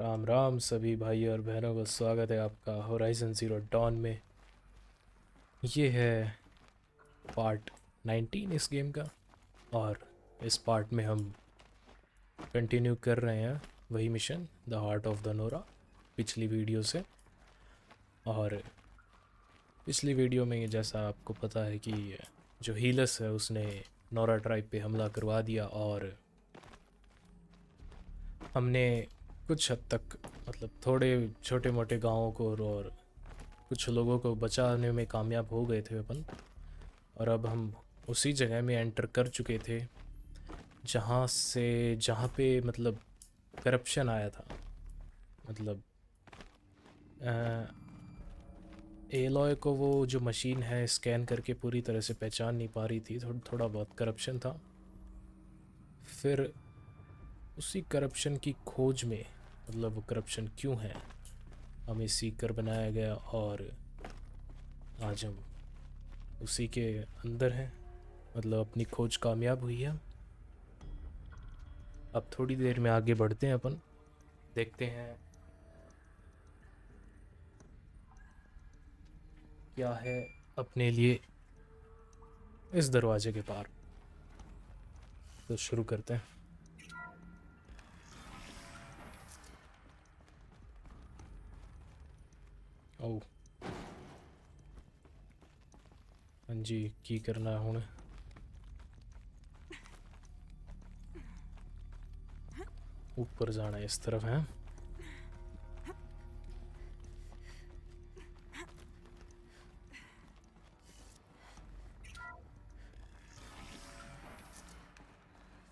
राम राम सभी भाई और बहनों को स्वागत है आपका होराइजन ज़ीरो डॉन में। ये है पार्ट 19 इस गेम का और इस पार्ट में हम कंटिन्यू कर रहे हैं वही mission the heart of the Nora पिछली वीडियो से। और पिछली वीडियो में जैसा आपको पता है कि जो हीलस है उसने नोरा ट्राइब पे हमला करवा दिया और हमने कुछ हद तक मतलब थोड़े छोटे मोटे गांवों को और कुछ लोगों को बचाने में कामयाब हो गए थे अपन। और अब हम उसी जगह में एंटर कर चुके थे जहाँ पे मतलब करप्शन आया था। मतलब एलॉय को वो जो मशीन है स्कैन करके पूरी तरह से पहचान नहीं पा रही थी, थोड़ा बहुत करप्शन था। फिर उसी करप्शन की खोज में मतलब वो करप्शन क्यों है हमें सीकर बनाया गया और आज हम उसी के अंदर हैं। मतलब अपनी खोज कामयाब हुई है। अब थोड़ी देर में आगे बढ़ते हैं अपन, देखते हैं क्या है अपने लिए इस दरवाजे के पार। तो शुरू करते हैं। ओ हाँ जी, की करना है हुण? ऊपर जाना है इस तरफ है।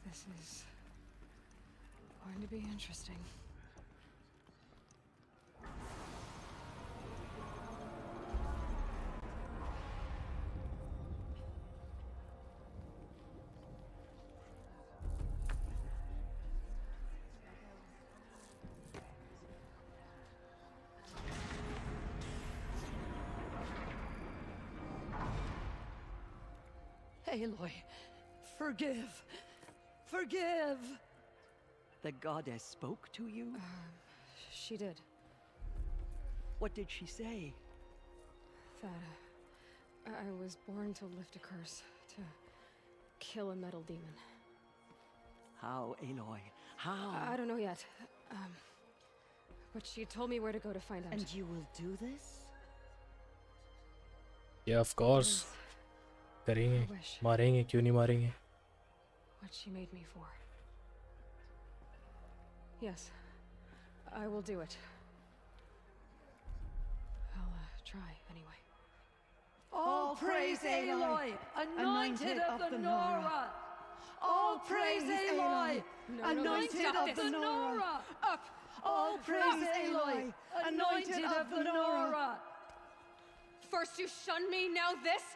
This is going to be interesting. Aloy, forgive! Forgive! The goddess spoke to you? She did. What did she say? That I was born to lift a curse, to kill a metal demon. How, Aloy? How? I don't know yet. But she told me where to go to find out. And you will do this? Yeah, of course. It is करेंगे, a wish. मारेंगे, क्यों नहीं मारेंगे? What she made me for. Yes, I will do it. I'll try anyway. All praise Aloy, anointed of the Nora! All praise Aloy, anointed of the Nora! Up! All praise Aloy, anointed of the Nora! First you shun me, now this?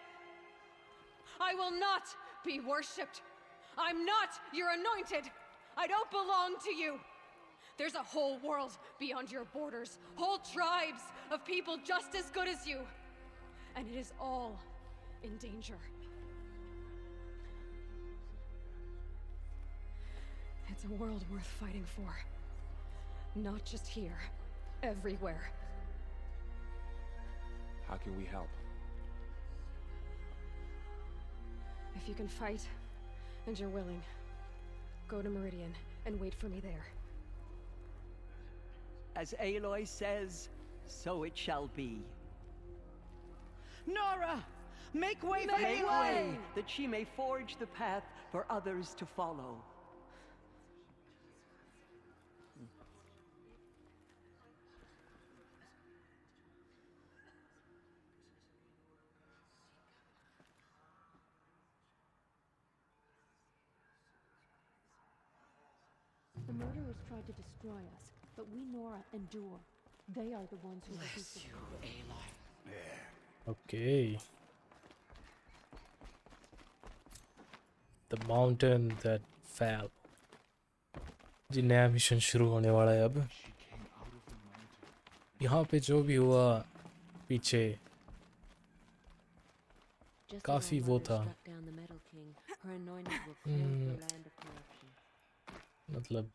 I will not be worshipped. I'm not your anointed. I don't belong to you. There's a whole world beyond your borders, whole tribes of people just as good as you. And it is all in danger. It's a world worth fighting for. Not just here, everywhere. How can we help? If you can fight, and you're willing, go to Meridian and wait for me there. As Aloy says, so it shall be. Nora! Make way for Aloy! That she may forge the path for others to follow. The murderers tried to destroy us, but we Nora endure. They are the ones who resisted. Okay. The mountain that fell. जी नया mission शुरू होने वाला है अब। यहाँ पे जो भी हुआ पीछे Just काफी as our वो mother था, struck down the Metal King, her anointed will cleanse the land of corruption. मतलब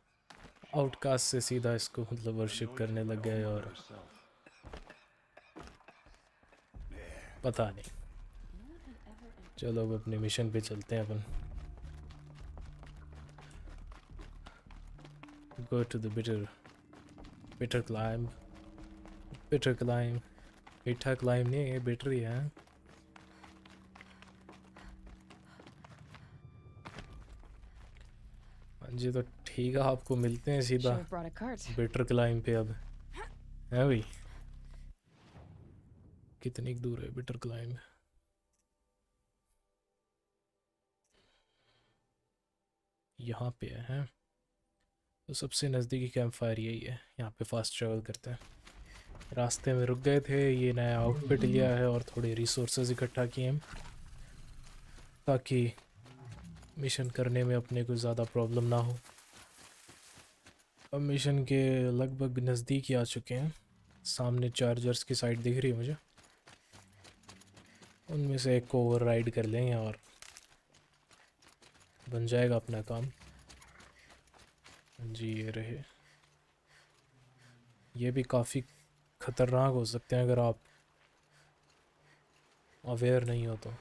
आउटकास्ट से सीधा इसको मतलब वर्शिप करने लग गए और पता नहीं। चलो अब अपने मिशन पे चलते हैं अपन। Go to the bitter climb. Bitter climb, मीठा क्लाइंब नहीं है, ये बिटर ही है। हाँ जी, तो ठीक है, आपको मिलते हैं सीधा Should have brought a cart. Bitter climb पे अब, है भाई। कितनी दूर है बिटर क्लाइंब? यहाँ पे है। तो सबसे नज़दीकी कैंप फायर यही है, यहाँ पे फास्ट ट्रैवल करते हैं। रास्ते में रुक गए थे, ये नया आउटफिट लिया है और थोड़े रिसोर्सेज इकट्ठा किए हैं ताकि मिशन करने में अपने को ज़्यादा प्रॉब्लम ना हो। अब मिशन के लगभग नज़दीक ही आ चुके हैं। सामने चार्जर्स की साइड दिख रही है मुझे, उनमें से एक को ओवरराइड कर लेंगे और बन जाएगा अपना काम। जी ये रहे। ये भी काफ़ी ख़तरनाक हो सकते हैं अगर आप अवेयर नहीं हो तो।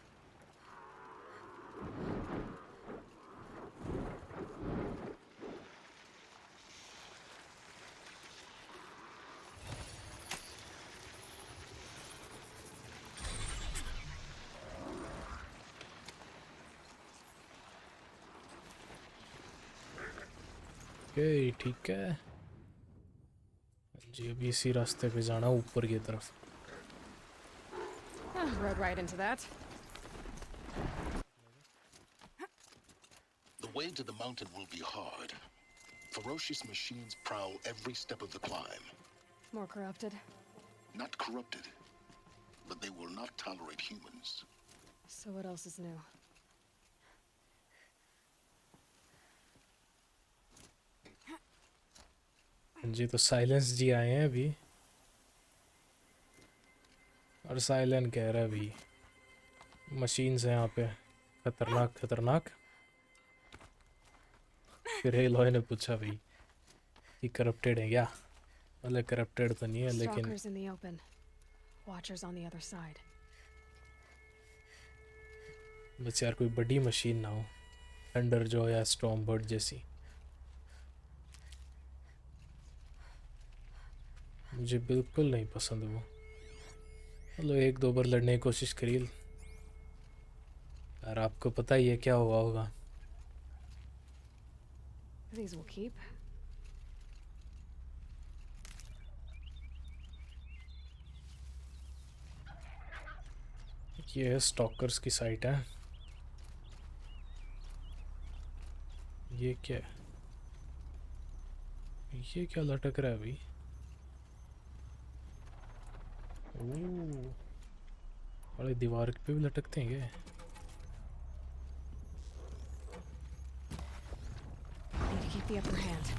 ओके ठीक है जी, अभी इसी रास्ते पे जाना ऊपर की तरफ। Rode right into that. The way to the mountain will be hard. Ferocious machines prowl every step of the climb. More corrupted. Not corrupted, but they will not tolerate humans. So what else is new? जी तो silence जी आए हैं अभी और silent कह रहा है अभी machines हैं यहाँ पे खतरनाक खतरनाक। फिर एलॉय ने पूछा भाई कि करप्टेड है क्या? मतलब करप्टेड तो नहीं है लेकिन Stalkers in the open. Watchers on the other side. बस यार कोई बड़ी मशीन ना हो, थंडर जो या स्टॉर्म बर्ड जैसी। मुझे बिल्कुल नहीं पसंद वो। मतलब एक दो बार लड़ने की कोशिश करी यार, आपको पता ही है क्या हुआ होगा। These will keep. ये है स्टॉकर्स की साइट है। ये क्या है? ये क्या लटक रहा है भाई? ओह, अरे दीवार पे भी लटकते हैं क्या? Need to keep the upper hand.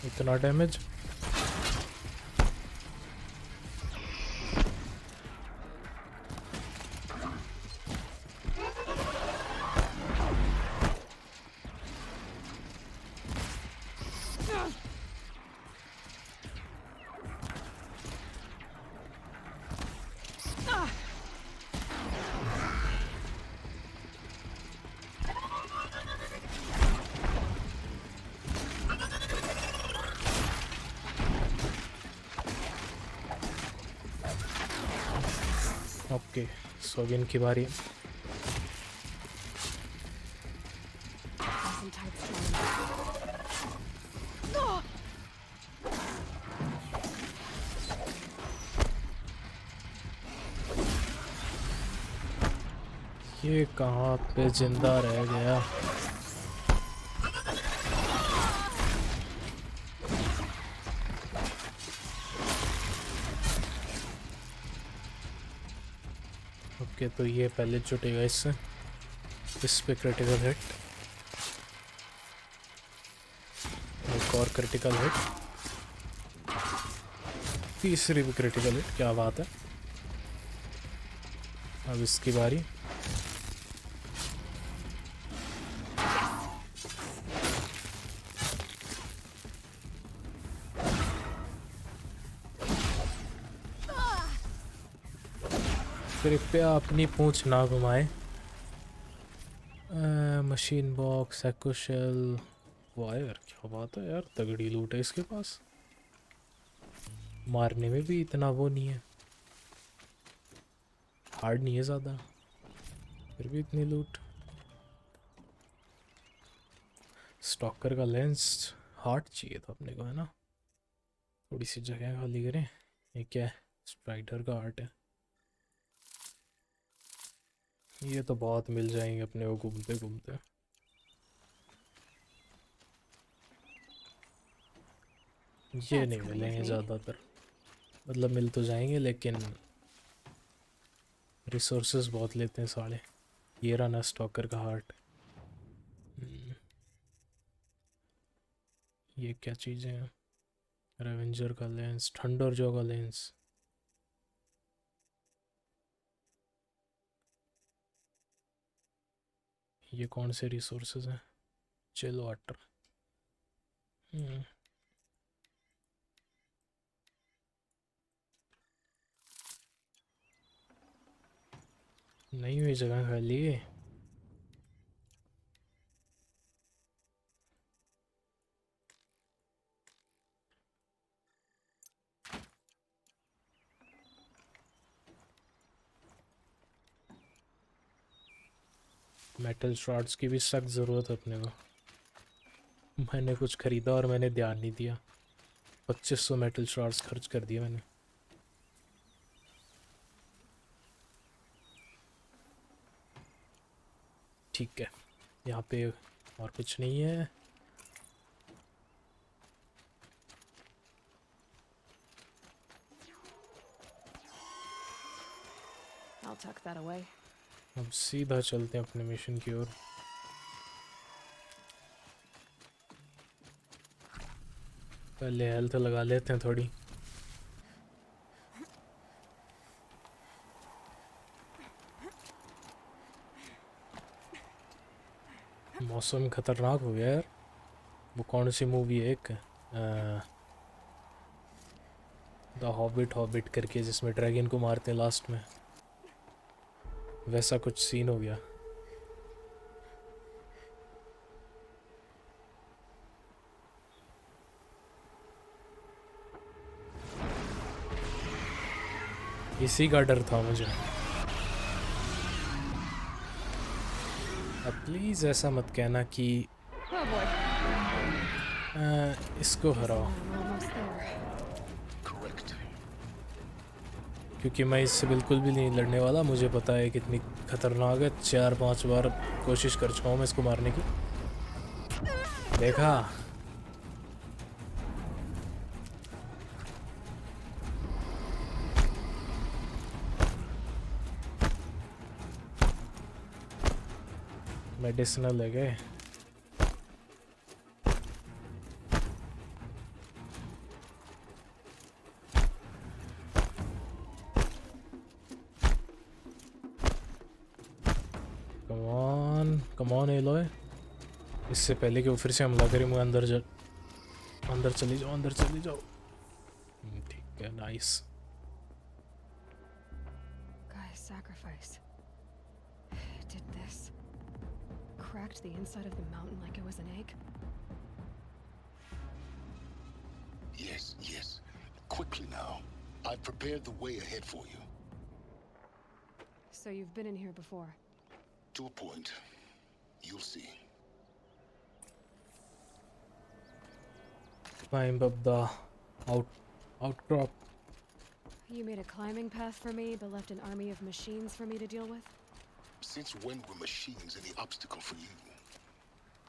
इतना डैमेज? ओके, सो अब इनकी बारी। Some type strong. ये कहाँ पे जिंदा रह गया? ओके, तो ये पहले छुटेगा इससे। इस पे क्रिटिकल हिट, एक और क्रिटिकल हिट, तीसरी भी क्रिटिकल हिट। क्या बात है। अब इसकी बारी। कृपया अपनी पूंछ ना घुमाए। मशीन बॉक्स, एक्ोशेल, वायर। क्या बात है यार, तगड़ी लूट है इसके पास। मारने में भी इतना वो नहीं है, हार्ड नहीं है ज़्यादा, फिर भी इतनी लूट। स्टॉकर का लेंस, हार्ट चाहिए था अपने को, है ना। थोड़ी सी जगह खाली करें। ये क्या है? स्ट्राइडर का हार्ट है। ये तो बहुत मिल जाएंगे अपने को घूमते घूमते। ये नहीं मिलेंगे ज़्यादातर, मतलब मिल तो जाएंगे लेकिन रिसोर्सेज बहुत लेते हैं साले। ये रहा ना स्टॉकर का हार्ट। ये क्या चीज़ें हैं? रेवेंजर का लेंस, थंडर जो का लेंस। ये कौन से रिसोर्सेज हैं? Chill water. नहीं हुई जगह खाली। मेटल शॉर्ट्स की भी सख्त ज़रूरत है अपने को। मैंने कुछ ख़रीदा और मैंने ध्यान नहीं दिया। 2500 मेटल शॉर्ट्स खर्च कर दिए मैंने। ठीक है, यहाँ पे और कुछ नहीं है। I'll tuck that away. अब सीधा चलते हैं अपने मिशन की ओर। पहले हेल्थ लगा लेते हैं थोड़ी। मौसम खतरनाक हो गया यार। वो कौन सी मूवी है एक, द हॉबिट, हॉबिट करके, जिसमें ड्रैगन को मारते हैं लास्ट में, वैसा कुछ सीन हो गया। इसी का डर था मुझे। अब प्लीज़ ऐसा मत कहना कि Oh boy. इसको हराओ, I'm almost there. Correct. क्योंकि मैं इससे बिल्कुल भी नहीं लड़ने वाला। मुझे पता है कितनी खतरनाक है। 4-5 बार कोशिश कर चुका हूँ मैं इसको मारने की। देखा? मेडिसिनल है गए। Come on alloy. इससे पहले कि वो फिर से हमला करे, मुझे अंदर चली जाओ, अंदर चली जाओ। ठीक है, nice. Guy's sacrifice. It did this. Cracked the inside of the mountain like it was an egg. Yes. Quickly now. I've prepared the way ahead for you. So you've been in here before? To a point. You'll see. Climb up the outcrop. You made a climbing path for me, but left an army of machines for me to deal with? Since when were machines any obstacle for you?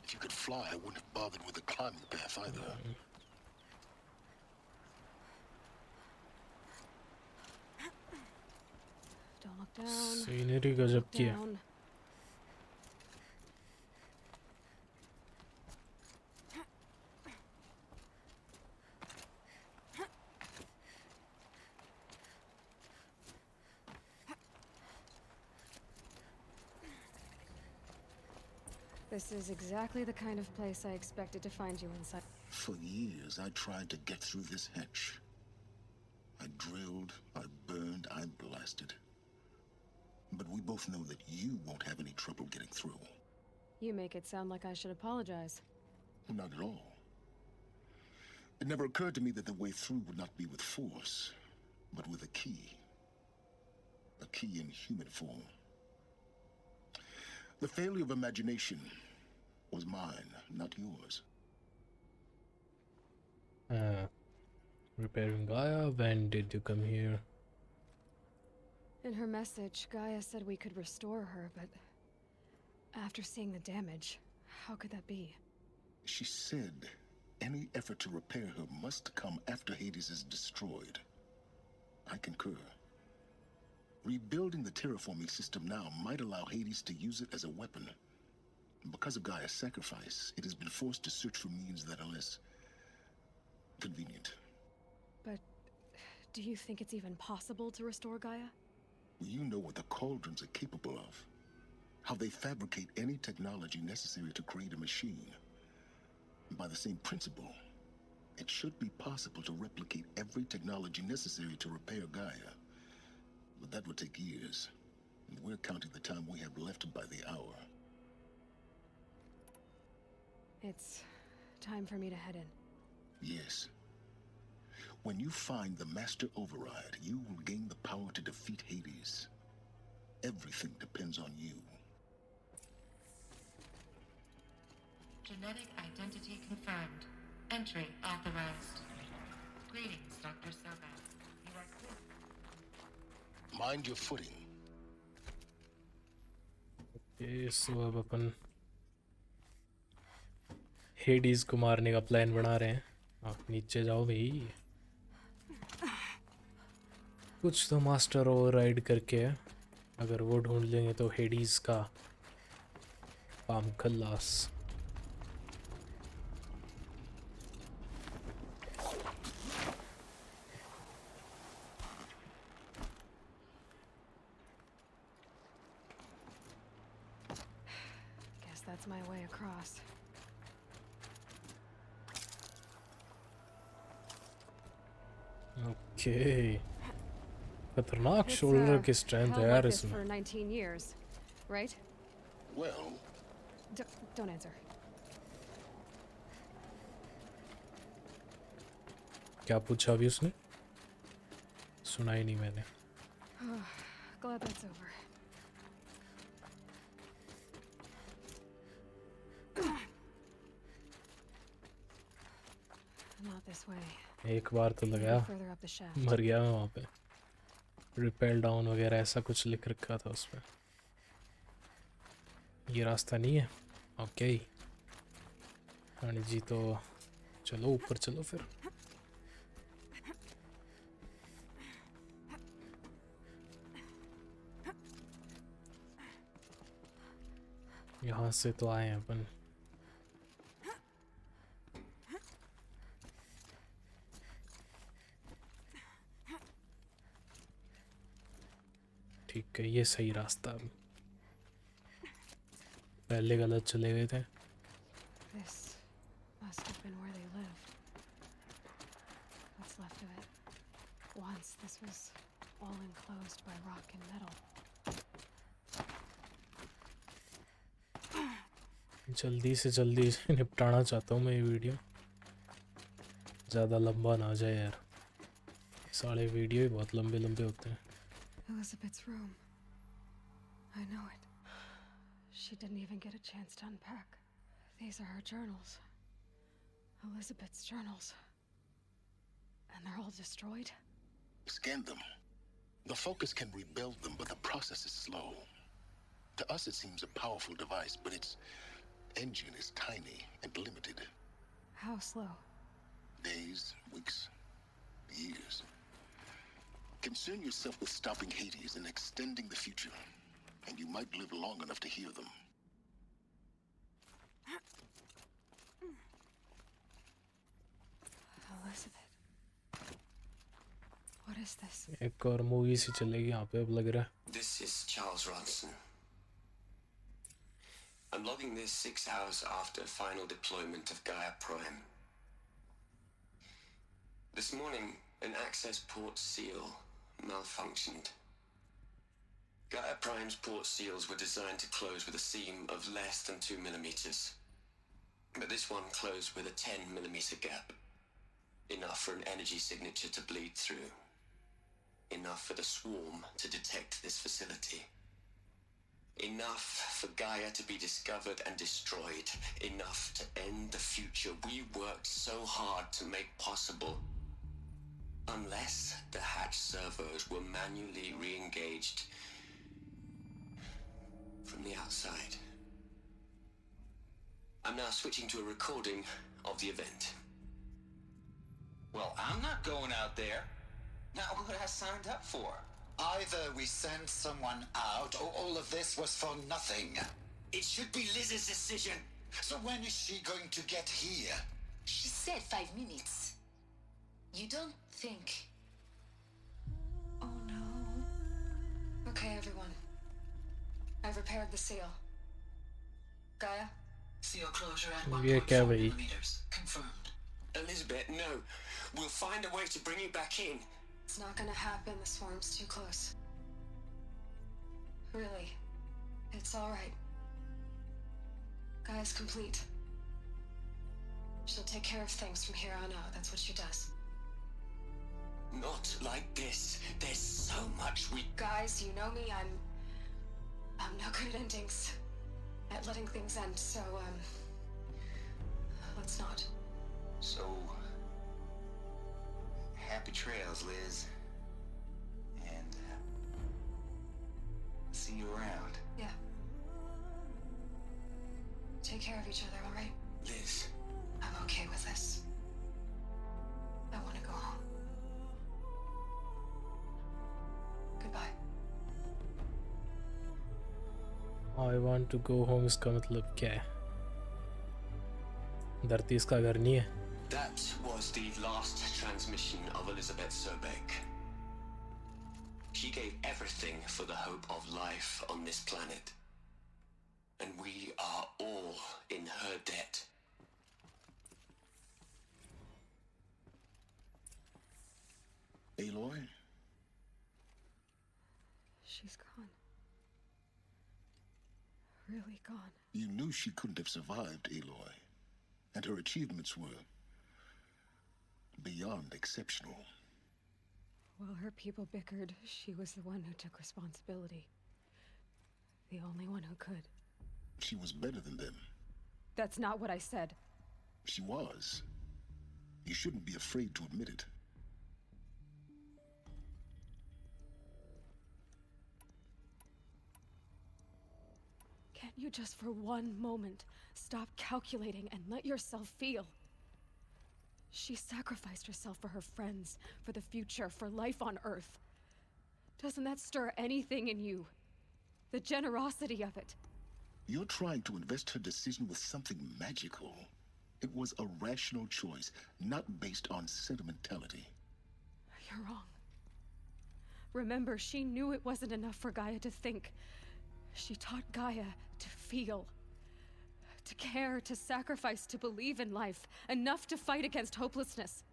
If you could fly, I wouldn't have bothered with the climbing path either. Don't look down. Scenery गजब की है. Down. This is exactly the kind of place I expected to find you inside. For years, I tried to get through this hatch. I drilled, I burned, I blasted. But we both know that you won't have any trouble getting through. You make it sound like I should apologize. Not at all. It never occurred to me that the way through would not be with force, but with a key. A key in human form. The failure of imagination was mine, not yours. Repairing Gaia. When did you come here? In her message, Gaia said we could restore her, but after seeing the damage, how could that be? She said any effort to repair her must come after Hades is destroyed. I concur. Rebuilding the terraforming system now might allow Hades to use it as a weapon. Because of Gaia's sacrifice, it has been forced to search for means that are less convenient. But do you think it's even possible to restore Gaia? You know what the Cauldrons are capable of. How they fabricate any technology necessary to create a machine. By the same principle, it should be possible to replicate every technology necessary to repair Gaia. But that would take years. And we're counting the time we have left by the hour. It's time for me to head in. Yes. When you find the Master Override, you will gain the power to defeat Hades. Everything depends on you. Genetic identity confirmed. Entry authorized. Greetings, Dr. Soga. You are clear. Mind your footing. Okay, so अब अपन Hades को मारने का plan बना रहे हैं. आप नीचे जाओ भाई. कुछ तो मास्टर ओवरराइड करके है. अगर वो ढूंढ लेंगे तो हेडीज का काम खल्लास. Guess that's my way across. Okay. खतरनाक It's, शोल्डर की स्ट्रेंथ है held यार like this इसमें. for 19 years, right? Well, Don't answer. क्या पूछा अभी उसने? सुना ही नहीं मैंने. Glad that's over. Not this way. एक बार तो लगाया. Further up the shaft. मर गया मैं वहाँ पे. रिपेल डाउन वगैरह ऐसा कुछ लिख रखा था उस पर. ये रास्ता नहीं है. ओके. हाँ जी, तो चलो ऊपर चलो फिर. यहाँ से तो आए हैं अपन. ठीक है, ये सही रास्ता. पहले गलत चले गए थे. This must have been where they lived. What's left of it. Once this was all enclosed by rock and metal. जल्दी से जल्दी निपटाना चाहता हूँ मैं ये वीडियो. ज़्यादा लंबा ना जाए यार. सारे वीडियो ही बहुत लंबे लंबे होते हैं. Elizabeth's room. I know it. She didn't even get a chance to unpack. These are her journals. Elizabeth's journals. And they're all destroyed? Scan them. The Focus can rebuild them, but the process is slow. To us, it seems a powerful device, but its engine is tiny and limited. How slow? Days, weeks, years. Concern yourself with stopping Hades and extending the future, and you might live long enough to hear them. Elizabeth. What is this? एक और movie सी चलेगी यहाँ पे अब लग रहा है. This is Charles Ronson. I'm logging this 6 hours after final deployment of Gaia Prime. This morning, an access port seal malfunctioned. Gaia Prime's port seals were designed to close with a seam of less than 2 millimeters. But this one closed with a 10 millimeter gap. Enough for an energy signature to bleed through. Enough for the swarm to detect this facility. Enough for Gaia to be discovered and destroyed. Enough to end the future we worked so hard to make possible. Unless the hatch servos were manually re-engaged from the outside. I'm now switching to a recording of the event. Well, I'm not going out there. Not what I signed up for. Either we send someone out, or all of this was for nothing. It should be Liz's decision. So when is she going to get here? She said 5 minutes. You don't think... Oh no. Okay, everyone. I've repaired the seal. Gaia? Seal closure at ये क्या 1.4 भाई? millimeters. Confirmed. Elizabeth, no. We'll find a way to bring you back in. It's not gonna happen. The swarm's too close. Really. It's all right. Gaia's complete. She'll take care of things from here on out. That's what she does. Not like this. There's so much we... Guys, you know me. I'm no good at endings. At letting things end, so, let's not. So... happy trails, Liz. And... see you around. Yeah. Take care of each other, all right? Liz. I'm okay with this. I want to go home. Goodbye. I want to go home इसका मतलब क्या है? धरती इसका घर नहीं है. That was the last transmission of Elizabeth Sobek. She gave everything for the hope of life on this planet. And we are all in her debt. Aloy? She's gone. Really gone. You knew she couldn't have survived, Aloy. And her achievements were beyond exceptional. While her people bickered, she was the one who took responsibility. The only one who could. She was better than them. That's not what I said. She was. You shouldn't be afraid to admit it. Can't you just for one moment stop calculating and let yourself feel? She sacrificed herself for her friends, for the future, for life on Earth. Doesn't that stir anything in you? The generosity of it. You're trying to invest her decision with something magical. It was a rational choice, not based on sentimentality. You're wrong. Remember, she knew it wasn't enough for Gaia to think. She taught Gaia to feel. To care, to sacrifice, to believe in life. Enough to fight against hopelessness.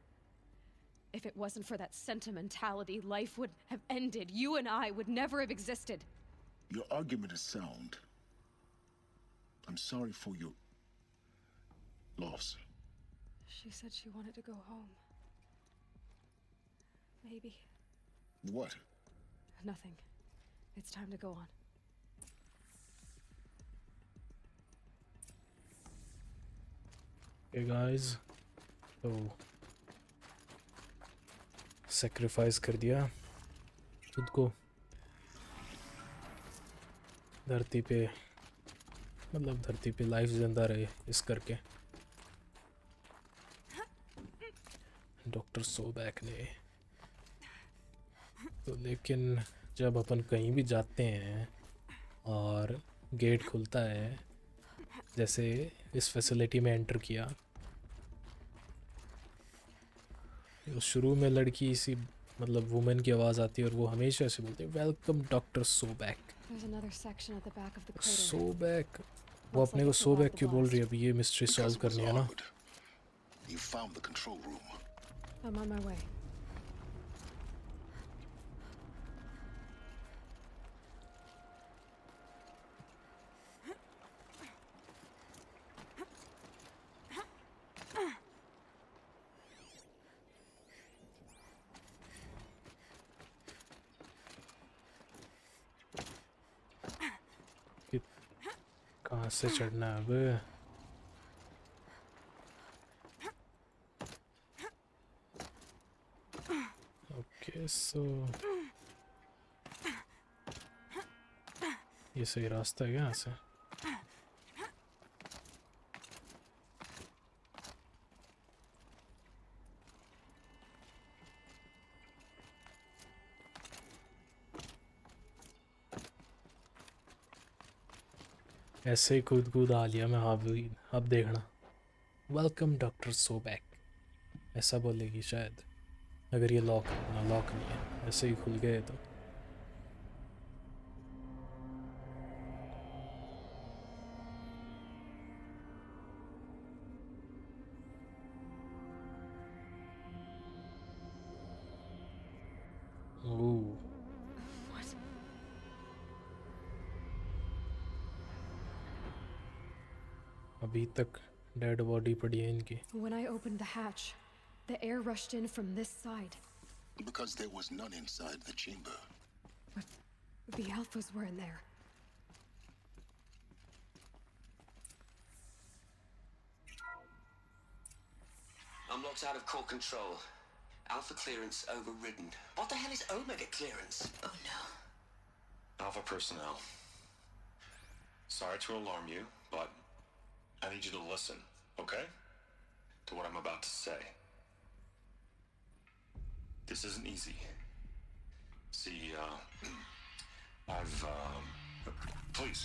If it wasn't for that sentimentality, life would have ended. You and I would never have existed. Your argument is sound. I'm sorry for your loss. She said she wanted to go home. Maybe. What? Nothing. It's time to go on. Okay guys, तो sacrifice कर दिया खुद को धरती पे, मतलब धरती पे लाइफ जिंदा रहे इस करके डॉक्टर सोबैक ने। तो लेकिन जब अपन कहीं भी जाते हैं और गेट खुलता है, जैसे इस फैसिलिटी में एंटर किया, तो शुरू में लड़की इसी मतलब वुमेन की आवाज़ आती है और वो हमेशा ऐसे बोलते हैं वेलकम डॉक्टर सोबैक। सोबैक, वो अपने को सोबैक क्यों बोल रही है? अभी ये मिस्ट्री सॉल्व करनी है ना। You found the control room. I'm on my way. कहाँ से चढ़ना है अब? ओके सो ये सही रास्ता है क्या यहाँ से? ऐसे ही कूद कूद आ लिया मैं। अब देखना वेलकम डॉक्टर सोबैक ऐसा बोलेगी शायद, अगर ये लॉक ना, लॉक नहीं है, ऐसे ही खुल गए तो। ओह, अभी तक डेड बॉडी पड़ी है इनकी। When I opened the hatch, the air rushed in from this side. Because there was none inside the chamber. But the alphas were in there. I'm locked out of core control. Alpha clearance overridden. What the hell is Omega clearance? Oh no. Alpha personnel. Sorry to alarm you, but I need you to listen, okay? To what I'm about to say. This isn't easy. See, please,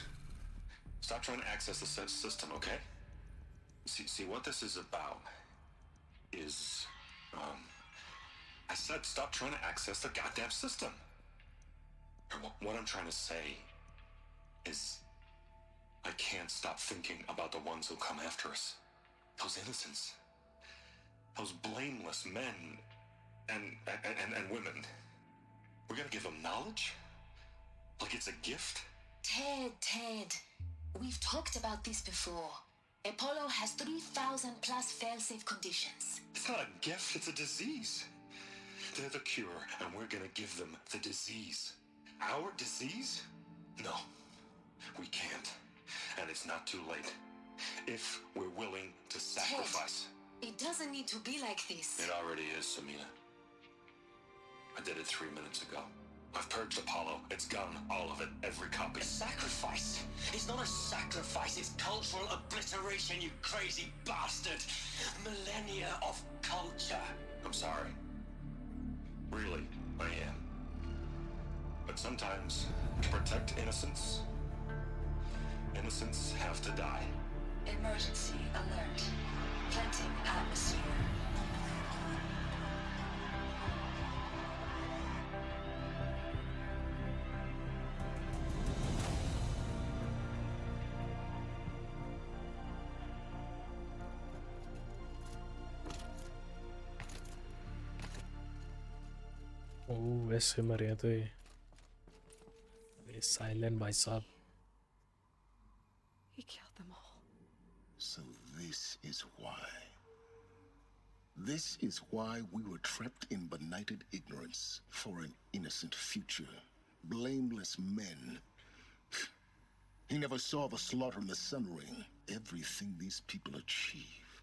stop trying to access the system, okay? See, what this is about is, I said stop trying to access the goddamn system. What I'm trying to say is I can't stop thinking about the ones who come after us. Those innocents. Those blameless men and women. We're gonna give them knowledge? Like it's a gift? Ted. We've talked about this before. Apollo has 3,000 plus fail-safe conditions. It's not a gift, it's a disease. They're the cure, and we're gonna give them the disease. Our disease? No, we can't. And it's not too late. If we're willing to sacrifice. Ted, it doesn't need to be like this. It already is, Samina. I did it 3 minutes ago. I've purged Apollo. It's gone, all of it, every copy. A sacrifice? It's not a sacrifice, it's cultural obliteration, you crazy bastard! Millennia of culture. I'm sorry. Really, I am. But sometimes, to protect innocence, innocents have to die. Emergency alert. Planting atmosphere. ओह, वैसे मरे हैं तो ये silent भाई साहब। He killed them all. So this is why. This is why we were trapped in benighted ignorance for an innocent future. Blameless men. He never saw the slaughter in the Sun Ring. Everything these people achieve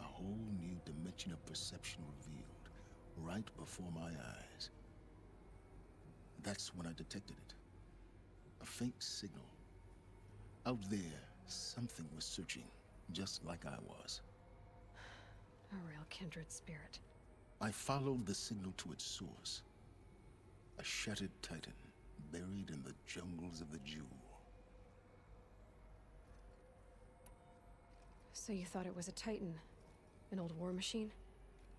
A whole new dimension of perception revealed right before my eyes. That's when I detected it. A faint signal. Out there, something was searching, just like I was. A real kindred spirit. I followed the signal to its source. A shattered titan, buried in the jungles of the Jewel. So you thought it was a titan? An old war machine?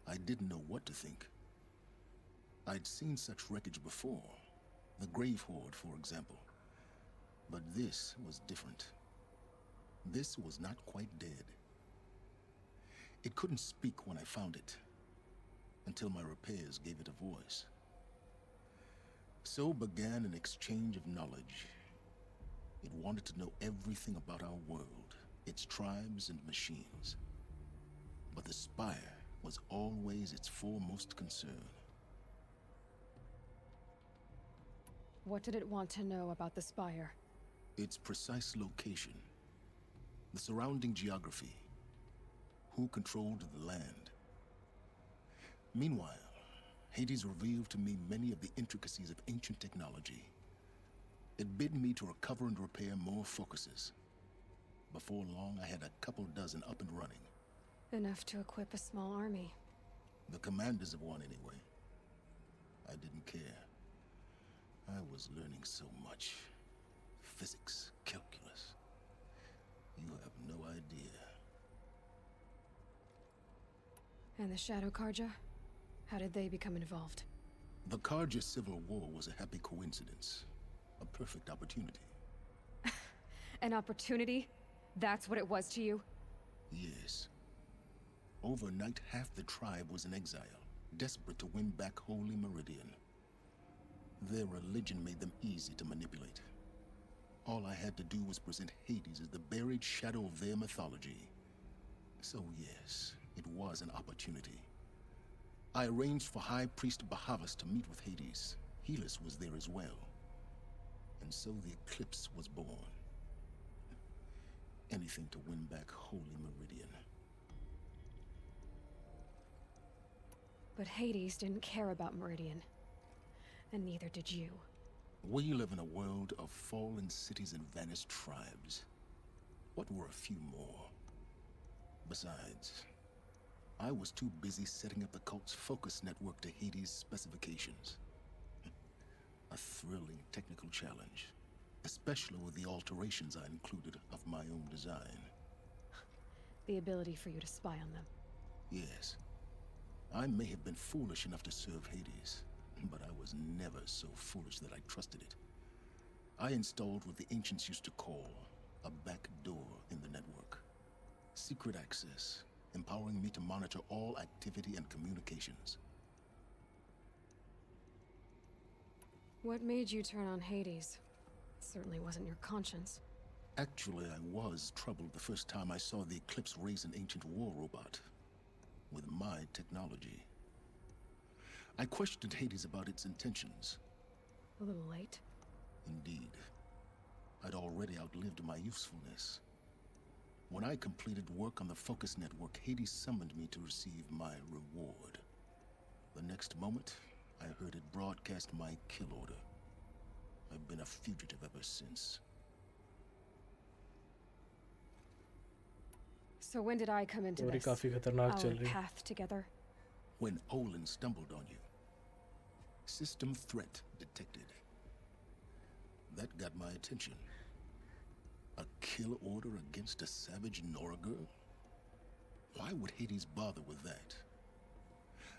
I didn't know what to think. I'd seen such wreckage before. The Grave Horde, for example. But this was different. This was not quite dead. It couldn't speak when I found it, until my repairs gave it a voice. So began an exchange of knowledge. It wanted to know everything about our world, its tribes and machines. But the Spire was always its foremost concern. What did it want to know about the Spire? Its precise location, the surrounding geography, who controlled the land. Meanwhile, Hades revealed to me many of the intricacies of ancient technology. It bid me to recover and repair more focuses. Before long, I had a couple dozen up and running. Enough to equip a small army. The commanders of one, anyway. I didn't care. I was learning so much. Physics, calculus. You have no idea. And the Shadow Karja? How did they become involved? The Karja Civil War was a happy coincidence. A perfect opportunity. An opportunity? That's what it was to you? Yes. Overnight, half the tribe was in exile, desperate to win back Holy Meridian. Their religion made them easy to manipulate. All I had to do was present Hades as the buried shadow of their mythology. So yes, it was an opportunity. I arranged for High Priest Bahavas to meet with Hades. Helis was there as well. And so the eclipse was born. Anything to win back Holy Meridian. But Hades didn't care about Meridian. And neither did you. We live in a world of fallen cities and vanished tribes. What were a few more? Besides, I was too busy setting up the cult's focus network to Hades' specifications. A thrilling technical challenge, especially with the alterations I included of my own design. The ability for you to spy on them. Yes. I may have been foolish enough to serve Hades, but I was never so foolish that I trusted it. I installed what the ancients used to call a back door in the network. Secret access, empowering me to monitor all activity and communications. What made you turn on Hades? It certainly wasn't your conscience. Actually, I was troubled the first time I saw the Eclipse raise an ancient war robot. With my technology. I questioned Hades about its intentions. A little late? Indeed. I'd already outlived my usefulness. When I completed work on the Focus Network, Hades summoned me to receive my reward. The next moment, I heard it broadcast my kill order. I've been a fugitive ever since. So when did I come into story this? काफी खतरनाक चल Our रही है. path together? When Olin stumbled on you. System threat detected. That got my attention. A kill order against a savage Nora girl? Why would Hades bother with that?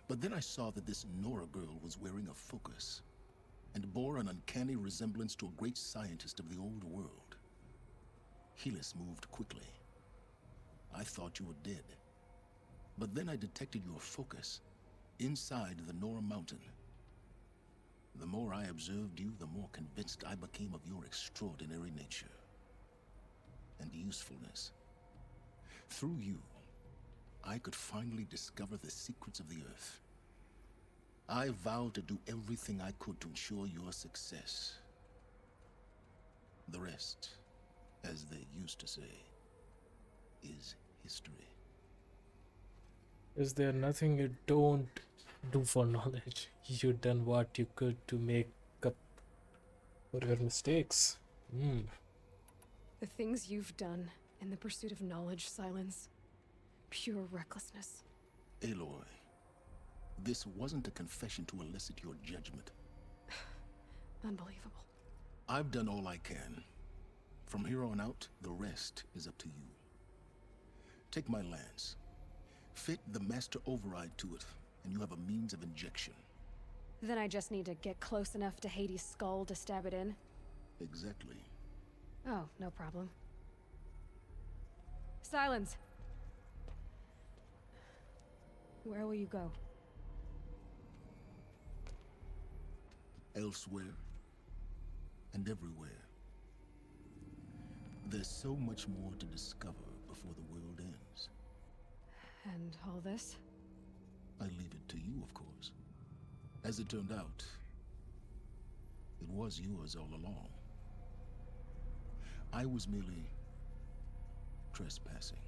But then I saw that this Nora girl was wearing a focus and bore an uncanny resemblance to a great scientist of the old world. Helis moved quickly. I thought you were dead. But then I detected your focus inside the Nora mountain. The more I observed you, the more convinced I became of your extraordinary nature and usefulness. Through you, I could finally discover the secrets of the Earth. I vowed to do everything I could to ensure your success. The rest, as they used to say, is history. Is there nothing you don't do for knowledge? You done what you could to make up for your mistakes. The things you've done in the pursuit of knowledge, Silence. Pure recklessness. Aloy, this wasn't a confession to elicit your judgment. Unbelievable. I've done all I can. From here on out, the rest is up to you. Take my lance. Fit the master override to it, and you have a means of injection. Then I just need to get close enough to Hades' skull to stab it in? Exactly. Oh, no problem. Silence! Where will you go? Elsewhere. And everywhere. There's so much more to discover before the world ends. And all this? I leave it to you, of course. As it turned out, it was yours all along. I was merely trespassing.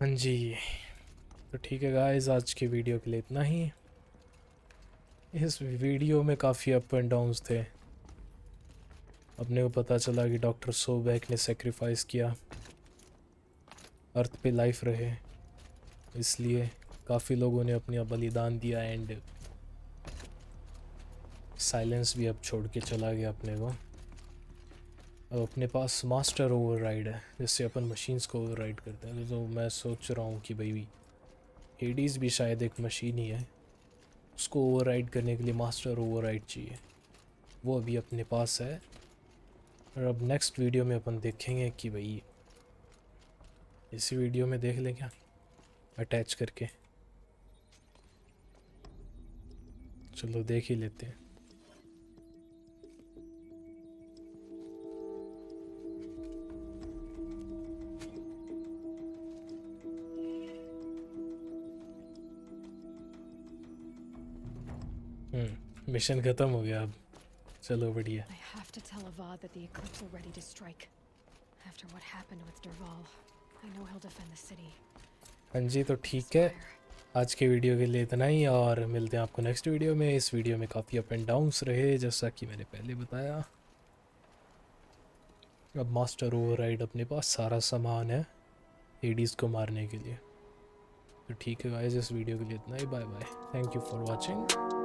हाँ जी, तो ठीक है guys, आज की video के लिए इतना ही। इस वीडियो में काफ़ी अप एंड डाउन्स थे। अपने को पता चला कि डॉक्टर सोबैक ने सेक्रीफाइस किया, अर्थ पे लाइफ रहे, इसलिए काफ़ी लोगों ने अपना बलिदान दिया। एंड साइलेंस भी अब छोड़ के चला गया अपने को। अब अपने पास मास्टर ओवरराइड है, जिससे अपन मशीन्स को ओवरराइड करते हैं। तो मैं सोच रहा हूँ कि भाई हेडीज़ भी शायद एक मशीन ही है, उसको ओवरराइड करने के लिए मास्टर ओवरराइड चाहिए, वो अभी अपने पास है। और अब नेक्स्ट वीडियो में अपन देखेंगे कि भाई, इसी वीडियो में देख लें क्या अटैच करके। चलो देख ही लेते हैं। मिशन खत्म हो गया अब। चलो बढ़िया। I have to tell Avad that the Eclipse are ready to strike. After what happened with Derval, I know he'll defend the city. हाँ जी, तो ठीक है, आज के वीडियो के लिए इतना ही, और मिलते हैं आपको नेक्स्ट वीडियो में। इस वीडियो में काफ़ी अप एंड डाउन्स रहे, जैसा कि मैंने पहले बताया। अब मास्टर ओवरराइड अपने पास सारा सामान है हेडीज़ को मारने के लिए। तो ठीक है गाइस, इस वीडियो के लिए इतना ही। Bye bye, thank you for watching.